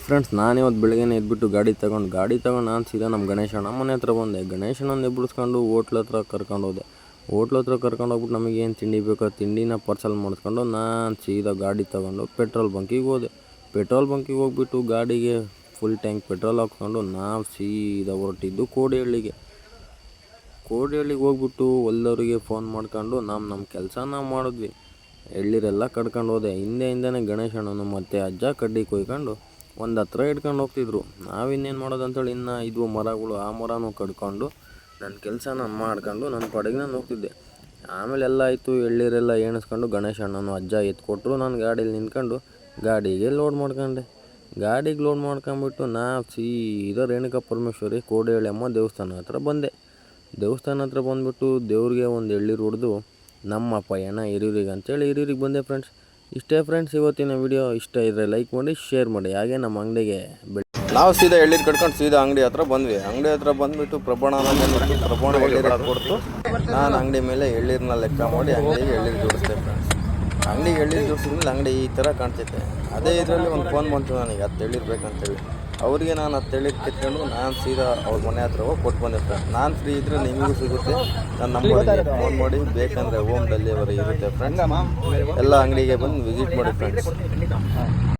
Friends, ನಾನಿವತ್ತು ಬೆಳಗ್ಗೆ ಎದ್ಬಿಟ್ಟು ಗಾಡಿ ತಗೊಂಡು ನಾನು ಸೀದಾ ನಮ್ಮ ಗಣೇಶಣ್ಣ ಮನೆ ಹತ್ರ ಬಂದೆ. ಗಣೇಶಣ್ಣನ ಎಬ್ಬಿಸ್ಕೊಂಡು ಹೋಟ್ಲ್ ಹತ್ರ ಕರ್ಕೊಂಡು ಹೋಗ್ಬಿಟ್ಟು ನಮಗೇನು ತಿಂಡಿ ಬೇಕೋ ತಿಂಡಿನ ಪಾರ್ಸಲ್ ಮಾಡಿಸ್ಕೊಂಡು ನಾನು ಸೀದಾ ಗಾಡಿ ತಗೊಂಡು ಪೆಟ್ರೋಲ್ ಬಂಕಿಗೆ ಹೋದೆ. ಪೆಟ್ರೋಲ್ ಬಂಕಿಗೆ ಹೋಗ್ಬಿಟ್ಟು ಗಾಡಿಗೆ ಫುಲ್ ಟ್ಯಾಂಕ್ ಪೆಟ್ರೋಲ್ ಹಾಕ್ಕೊಂಡು ನಾವು ಸೀದಾ ಹೊರಟಿದ್ದು ಕೋಡಿಹಳ್ಳಿಗೆ ಹೋಗ್ಬಿಟ್ಟು ಎಲ್ಲರಿಗೆ ಫೋನ್ ಮಾಡ್ಕೊಂಡು ನಮ್ಮ ಕೆಲಸ ನಾವು ಮಾಡಿದ್ವಿ. ಎಳ್ಳೀರೆಲ್ಲ ಕಡ್ಕೊಂಡು ಹೋದೆ. ಹಿಂದೆನೇ ಗಣೇಶಣ್ಣನು ಮತ್ತು ಅಜ್ಜ ಕಡ್ಡಿ ಕೊಯ್ಕೊಂಡು ಒಂದು ಹತ್ರ ಹಿಡ್ಕೊಂಡು ಹೋಗ್ತಿದ್ರು. ನಾವಿನ್ನೇನು ಮಾಡೋದು ಅಂತೇಳಿ ಇನ್ನು ಇದ್ವು ಮರಗಳು, ಆ ಮರನೂ ಕಡ್ಕೊಂಡು ನನ್ನ ಕೆಲಸ ನಾನು ಮಾಡ್ಕೊಂಡು ನನ್ನ ಪಾಡಿಗೆ ನಾನು ಹೋಗ್ತಿದ್ದೆ. ಆಮೇಲೆ ಎಲ್ಲ ಆಯಿತು, ಎಳ್ಳೀರೆಲ್ಲ ಎಣಿಸ್ಕೊಂಡು ಗಣೇಶಣ್ಣನು ಅಜ್ಜ ಎತ್ಕೊಟ್ರು. ನಾನು ಗಾಡೀಲಿ ನಿಂತ್ಕೊಂಡು ಗಾಡಿಗೆ ಲೋಡ್ ಮಾಡ್ಕೊಂಡೆ. ಗಾಡಿಗೆ ಲೋಡ್ ಮಾಡ್ಕೊಂಬಿಟ್ಟು ನಾವು ಸೀದಾ ರೇಣುಕಾ ಪರಮೇಶ್ವರಿ ಕೋಡಿಹಳ್ಳಿ ಅಮ್ಮ ದೇವಸ್ಥಾನ ಹತ್ರ ಬಂದೆ. ದೇವಸ್ಥಾನ ಹತ್ರ ಬಂದುಬಿಟ್ಟು ದೇವ್ರಿಗೆ ಒಂದು ಎಳ್ಳೀರು ಹೊಡೆದು ನಮ್ಮ ಪಯಣ ಹಿರಿಯೂರಿಗೆ ಅಂತೇಳಿ ಹಿರಿಯೂರಿಗೆ ಬಂದೆ. ಫ್ರೆಂಡ್ಸ್, ಇಷ್ಟೇ ಫ್ರೆಂಡ್ಸ್ ಇವತ್ತಿನ ವಿಡಿಯೋ. ಇಷ್ಟ ಇದ್ದರೆ ಲೈಕ್ ಮಾಡಿ, ಶೇರ್ ಮಾಡಿ. ಹಾಗೆ ನಮ್ಮ ಅಂಗಡಿಗೆ ನಾವು ಸೀದಾ ಎಳ್ಳೀರು ಕಟ್ಕೊಂಡು ಸೀದಾ ಅಂಗಡಿ ಹತ್ರ ಬಂದ್ವಿ. ಅಂಗಡಿ ಹತ್ರ ಬಂದುಬಿಟ್ಟು ಪ್ರಭಾಣ ಎಳ್ಳೀರು ಕೊಡ್ತು. ನಾನು ಅಂಗಡಿ ಮೇಲೆ ಎಳ್ಳೀರನ್ನ ಲೆಕ್ಕ ಮಾಡಿ ಅಂಗಡಿಗೆ ಎಳ್ಳೀರು ಜೋಡಿಸ್ದೆ. ಫ್ರೆಂಡ್ಸ್, ಅಂಗಡಿಗೆ ಎಳ್ಳೀರು ಜೋಡಿಸಿದ್ಮೇಲೆ ಅಂಗಡಿ ಈ ಥರ ಕಾಣ್ತೈತೆ. ಅದೇ ಇದರಲ್ಲಿ ಒಂದು ಫೋನ್ ಬಂತು ನನಗೆ 10 ಎಳ್ಳೀರು ಬೇಕಂತೇಳಿ. ಅವರಿಗೆ ನಾನು 10 ಎಳ್ಳೀರು ಕಿತ್ಕೊಂಡು ನಾನು ಸೀದಾ ಅವ್ರ ಮನೆ ಹತ್ರ ಹೋಗಿ ಕೊಟ್ಟು ಬಂದೆ. ಫ್ರೆಂಡ್ಸ್, ನಾನು ಫ್ರೀ ಇದ್ದರೆ ನಿಮಗೂ ಸಿಗುತ್ತೆ. ನನ್ನ ನಂಬರ್ಗೆ ಫೋನ್ ಮಾಡಿ, ಬೇಕಂದರೆ ಹೋಮ್ ಡೆಲಿವರಿ ಇರುತ್ತೆ. ಫ್ರೆಂಡ್ಸ್, ಎಲ್ಲ ಅಂಗಡಿಗೆ ಬಂದು ವಿಸಿಟ್ ಮಾಡಿ ಫ್ರೆಂಡ್ಸ್.